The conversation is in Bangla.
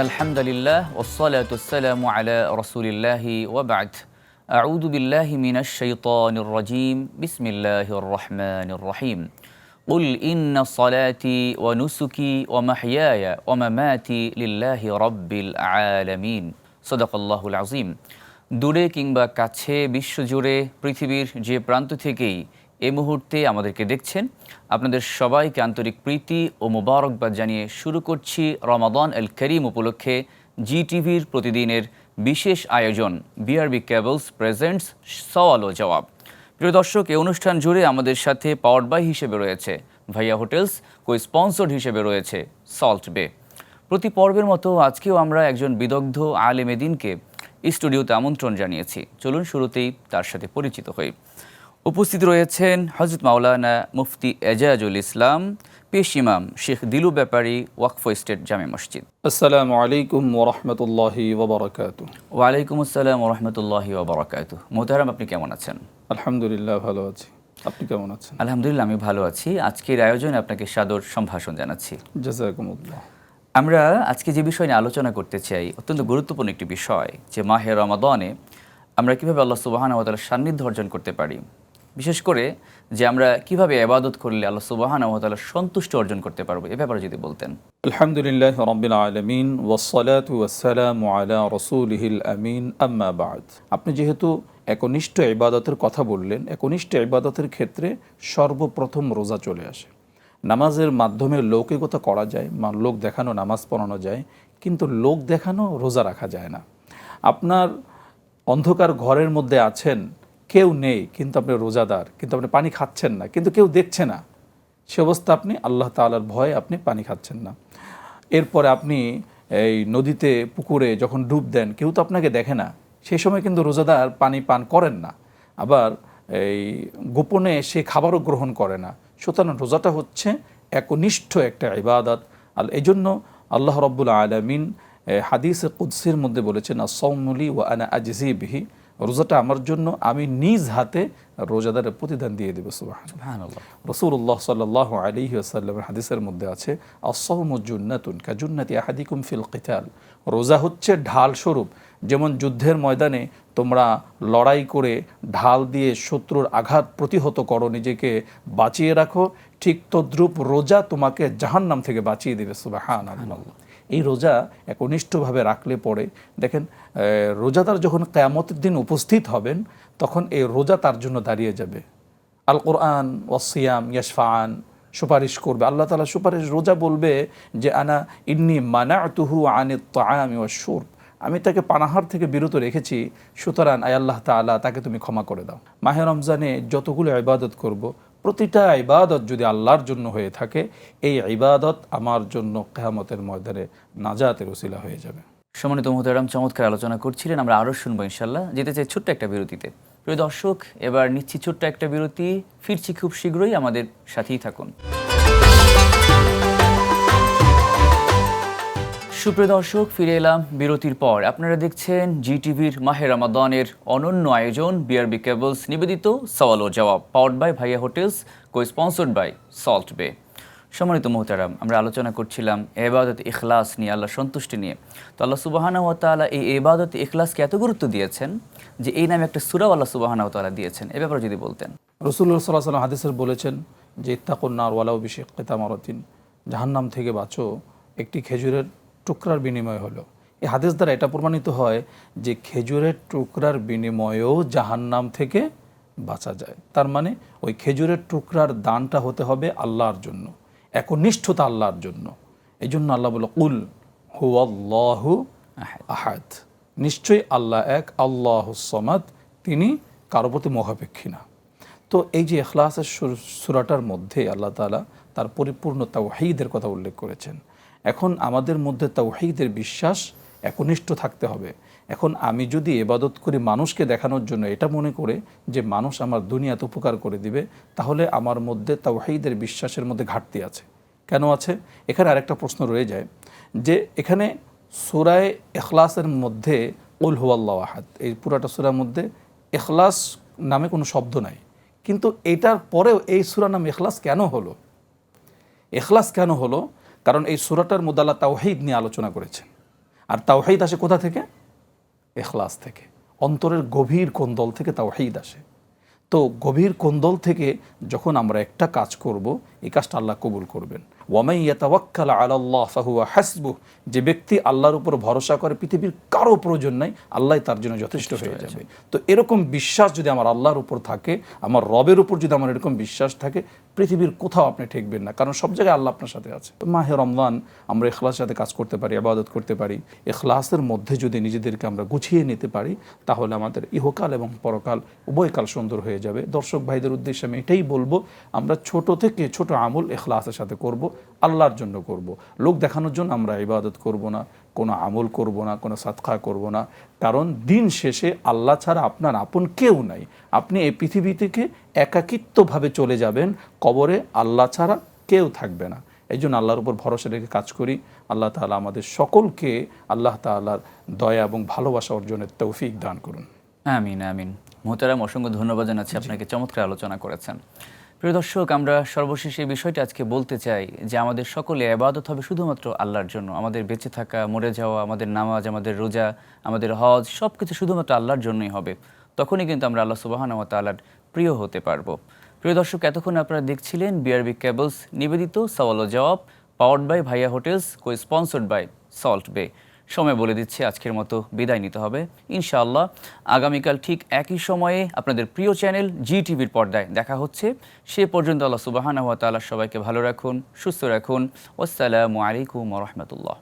الحمد لله والصلاة والسلام على رسول الله وبعد أعوذ بالله من الشيطان الرجيم بسم الله الرحمن الرحيم قل إن صلاتي ونسكي ومحياي ومماتي لله رب العالمين صدق الله العظيم দূরে কিংবা কাছে বিশ্বজুড়ে পৃথিবীর যে প্রান্ত থেকেই এই মুহূর্তে আমাদেরকে দেখছেন আপনাদের সবাইকে আন্তরিক প্রীতি ও মোবারকবাদ জানিয়ে শুরু করছি রমাদান আল করিম উপলক্ষে জি টিভির প্রতিদিনের বিশেষ আয়োজন বিআরবি কেবলস প্রেজেন্টস সওয়াল ও জবাব। প্রিয় দর্শক, এই অনুষ্ঠান জুড়ে আমাদের সাথে পাওয়ার বাই হিসেবে রয়েছে ভাইয়া হোটেলস, কো স্পন্সর্ড হিসেবে রয়েছে সল্ট বে। প্রতি পর্বের মতো আজকেও আমরা একজন বিদগ্ধ আলেমে দ্বীনকে স্টুডিওতে আমন্ত্রণ জানিয়েছি। চলুন শুরুতেই তার সাথে পরিচিত হই। উপস্থিত রয়েছেন হযরত মাওলানা মুফতি এজাজুল ইসলাম, পেশ ইমাম শেখ দিলু ব্যাপারী, ওয়াকফ স্টেট জামে মসজিদ। আসসালামু আলাইকুম ওয়া রাহমাতুল্লাহি ওয়া বারাকাতুহু। ওয়া আলাইকুম আসসালাম ওয়া রাহমাতুল্লাহি ওয়া বারাকাতুহু। মোহতারাম, আপনি কেমন আছেন? আলহামদুলিল্লাহ, ভালো আছি। আপনি কেমন আছেন? আলহামদুলিল্লাহ, আমি ভালো আছি। আজকের আয়োজনে আপনাকে সাদর সম্ভাষণ জানাচ্ছি। জাযাকুমুল্লাহ। আমরা আজকে যে বিষয় নিয়ে আলোচনা করতে চাই অত্যন্ত গুরুত্বপূর্ণ একটি বিষয়, যে মাহে রমাদানে আমরা কীভাবে আল্লাহ সুবহানাহু ওয়া তাআলার সান্নিধ্য অর্জন করতে পারি, বিশেষ করে যে আমরা কিভাবে ইবাদত করলে আল্লাহ সুবহানাহু ওয়া তাআলার সন্তুষ্টি অর্জন করতে পারবো, এ ব্যাপারে যদি বলতেন। আলহামদুলিল্লাহ রাব্বিল আলামিন ওয়াসসালাতু ওয়াসসালামু আলা রাসূলিহিল আমিন, আম্মা বা'দ। আপনি যেহেতু একনিষ্ঠ ইবাদতের কথা বললেন, একনিষ্ঠ ইবাদতের ক্ষেত্রে সর্বপ্রথম রোজা চলে আসে। নামাজের মাধ্যমে লৌকিকতা করা যায়, লোক দেখানো নামাজ পড়ানো যায়, কিন্তু লোক দেখানো রোজা রাখা যায় না। আপনার অন্ধকার ঘরের মধ্যে আছেন, কেউ নেই, কিন্তু আপনি রোজাদার, কিন্তু আপনি পানি খাচ্ছেন না, কিন্তু কেউ দেখছে না, সে অবস্থা আপনি আল্লাহ তাআলার ভয়ে আপনি পানি খাচ্ছেন না। এরপরে আপনি এই নদীতে পুকুরে যখন ডুব দেন, কেউ তো আপনাকে দেখে না, সেই সময় কিন্তু রোজাদার পানি পান করেন না, আবার এই গোপনে সে খাবারও গ্রহণ করে না। সুতরাং রোজাটা হচ্ছে একনিষ্ঠ একটা ইবাদত। এই জন্য আল্লাহ রাব্বুল আলামিন হাদিসে কুদসির মধ্যে বলেছেন, আস-সাওমু লি ওয়া আনা আজজি বিহি, রোজাটা আমার জন্য, আমি নিজ হাতে রোজাদারের প্রতিদান দিয়ে দেব। সুবহানাল্লাহ। রাসূলুল্লাহ সাল্লাল্লাহু আলাইহি ওয়াসাল্লামের হাদিসের মধ্যে আছে, আস-সাওমু জুন্নাতুন কাজুন্নাতি আহাদিকুম ফিল কিতাল, রোজা হচ্ছে ঢাল স্বরূপ। যেমন যুদ্ধের ময়দানে তোমরা লড়াই করে ঢাল দিয়ে শত্রুর আঘাত প্রতিহত করো, নিজেকে বাঁচিয়ে রাখো, ঠিক তদ্রূপ রোজা তোমাকে জাহান্নাম থেকে বাঁচিয়ে দেবে। সুবহানাল্লাহ। এই রোজা একনিষ্ঠভাবে রাখলে পরে দেখেন, রোজাদার যখন কিয়ামতের দিন উপস্থিত হবেন, তখন এই রোজা তার জন্য দাঁড়িয়ে যাবে। আল কোরআন ওয়াস সিয়াম ইয়াশফাআন, সুপারিশ করবে আল্লাহ তাআলা। সুপারিশ, রোজা বলবে যে আনা ইন্নী মানাতুহু আনিত তাআমি ওয়াশ শুরব, আমি তাকে পানাহার থেকে বিরত রেখেছি, সুতরাং আয় আল্লাহ তাআলা তাকে তুমি ক্ষমা করে দাও। মাহে রমজানে যতগুলো ইবাদত করব, প্রতিটা ইবাদত যদি আল্লাহর জন্য হয়ে থাকে, এই ইবাদত আমার জন্য কিয়ামতের ময়দানে নাজাতের ওসিলা হয়ে যাবে। সম্মানিত মুহতারাম, চমৎকার আলোচনা করছিলেন, আমরা আরও শুনবো ইনশাল্লাহ। যেতে চাই ছোট্ট একটা বিরতিতে। প্রিয় দর্শক, এবার নিচ্ছি ছোট্ট একটা বিরতি, ফিরছি খুব শীঘ্রই, আমাদের সাথেই থাকুন। সুপ্রিয় দর্শক, ফিরে এলাম বিরতির পর। আপনারা দেখছেন জি টিভির মাহে রমাদানের অনন্য আয়োজন বিআরবি কেবলস নিবেদিত সওয়াল ও জবাব, powered by Bhaiya Hotels, co sponsored by Salt Bay. সম্মানিত মুহতারাম, আমরা আলোচনা করছিলাম ইবাদত ইখলাস নিয়ে, আল্লাহ সন্তুষ্টি নিয়ে। তো আল্লাহ সুবহানাহু ওয়া তাআলা এই ইবাদত ইখলাসকে এত গুরুত্ব দিয়েছেন যে এই নামে একটা সূরা আল্লাহ সুবহানাহু ওয়া তাআলা দিয়েছেন, এ ব্যাপারে যদি বলতেন। রাসূলুল্লাহ সাল্লাল্লাহু আলাইহি ওয়াসাল্লাম হাদিসে বলেছেন যে ইত্তাকুন নার ওয়ালাউ বিশিক্কি তামারাতিন, জাহান্নাম থেকে বাঁচো একটি খেজুরের টুকরার বিনিময় হলো। এই হাদিস দ্বারা এটা প্রমাণিত হয় যে খেজুরের টুকরার বিনিময়েও জাহান্নাম থেকে বাঁচা যায়। তার মানে ওই খেজুরের টুকরার দানটা হতে হবে আল্লাহর জন্য, একনিষ্ঠতা আল্লাহর জন্য। এই জন্য আল্লাহ বলল, কুল হুয়াল্লাহু আহাদ, নিশ্চয়ই আল্লাহ এক, আল্লাহুস সামাদ, তিনি কারো প্রতি মোহাপেক্ষী না। তো এই যে ইখলাসের সূরাটার মধ্যে আল্লাহ তাআলা তার পরিপূর্ণ তাওহীদের কথা উল্লেখ করেছেন। এখন আমাদের মধ্যে তাওহীদের বিশ্বাস, একনিষ্ঠ থাকতে হবে। এখন আমি যদি ইবাদত করি মানুষকে দেখানোর জন্য, এটা মনে করে যে মানুষ আমার দুনিয়াতে উপকার করে দিবে, তাহলে আমার মধ্যে তাওহীদের বিশ্বাসের মধ্যে ঘাটতি আছে। কেন আছে? এখানে আরেকটা প্রশ্ন রয়ে যায় যে এখানে সূরায়ে ইখলাসের মধ্যে কুল হুয়াল্লাহু আহাদ, এই পুরাটা সূরার মধ্যে ইখলাস নামে কোনো শব্দ নাই, কিন্তু এটার পরেও এই সূরার নাম ইখলাস কেন হলো? ইখলাস কেন হলো? কারণ এই সূরাটার মধ্যে আল্লাহ তাওহীদ নিয়ে আলোচনা করেছেন। আর তাওহীদ আসে কোথা থেকে? ইখলাস থেকে, অন্তরের গভীর কোন্দল থেকে তাওহীদ আসে। তো গভীর কোন্দল থেকে যখন আমরা একটা কাজ করব, এই কাজটা আল্লাহ কবুল করবেন। ওয়ামান ইয়াতাওয়াক্কাল আলাল্লাহ ফাহুয়া হাসবুহ, যে ব্যক্তি আল্লাহর উপর ভরসা করে পৃথিবীর কারো প্রয়োজন নাই, আল্লাহ তার জন্য যথেষ্ট হয়ে যাবে। তো এরকম বিশ্বাস যদি আমার আল্লাহর উপর থাকে, আমার রবের উপর যদি আমার এরকম বিশ্বাস থাকে, পৃথিবীর কোথাও আপনি ঠেকবেন না, কারণ সব জায়গায় আল্লাহ আপনার সাথে আছে। তো মাহে রমজান আমরা ইখলাসের সাথে কাজ করতে পারি, ইবাদত করতে পারি। ইখলাসের মধ্যে যদি নিজেদেরকে আমরা গুছিয়ে নিতে পারি, তাহলে আমাদের ইহকাল এবং পরকাল উভয়কাল সুন্দর হয়ে যাবে। দর্শক ভাইদের উদ্দেশ্যে আমি এটাই বলবো, আমরা ছোট থেকে ছোট আমল ইখলাসের সাথে করব, আল্লাহর জন্য করব। লোক দেখানোর জন্য আমরা ইবাদত করব না, কোনো আমল করব না, কোনো সাদকা করব না, কারণ দিন শেষে আল্লাহ ছাড়া আপনার আপন কেউ নাই। আপনি এই পৃথিবী থেকে একাকিত্বভাবে চলে যাবেন, কবরে আল্লাহ ছাড়া কেউ থাকবে না। এই জন্য আল্লাহর উপর ভরসা রেখে কাজ করি। আল্লাহ তাআলা আমাদের সকলকে আল্লাহ তাআলার দয়া এবং ভালোবাসা অর্জনের তৌফিক দান করুন। আমিন আমিন। মোহতারাম, অসংখ্য ধন্যবাদ জানাচ্ছি আপনাকে, চমৎকার আলোচনা করেছেন। প্রিয় দর্শক, আমরা সর্বশেষ এই বিষয়টা আজকে বলতে চাই যে আমাদের সকলে ইবাদত হবে শুধুমাত্র আল্লাহর জন্য। আমাদের বেঁচে থাকা, মরে যাওয়া, আমাদের নামাজ, আমাদের রোজা, আমাদের হজ, সব কিছু শুধুমাত্র আল্লাহর জন্যই হবে। তখনই কিন্তু আমরা আল্লাহ সুবহানাহু ওয়া তাআলার প্রিয় হতে পারবো। প্রিয় দর্শক, এতক্ষণ আপনারা দেখছিলেন বিআরবি কেবলস নিবেদিত সওয়াল ও জবাব, powered by Bhaiya Hotels, co sponsored by Salt Bay. সময় বলে দিচ্ছে, আজকের মতো বিদায় নিতে হবে। ইনশাআল্লাহ আগামীকাল ঠিক একই সময়ে আপনাদের প্রিয় চ্যানেল জি টিভির পর্দায় দেখা হচ্ছে। সে পর্যন্ত আল্লাহ সুবহানাহু ওয়া তাআলা সবাইকে ভালো রাখুন, সুস্থ রাখুন। আসসালামু আলাইকুম ওয়া রাহমাতুল্লাহ।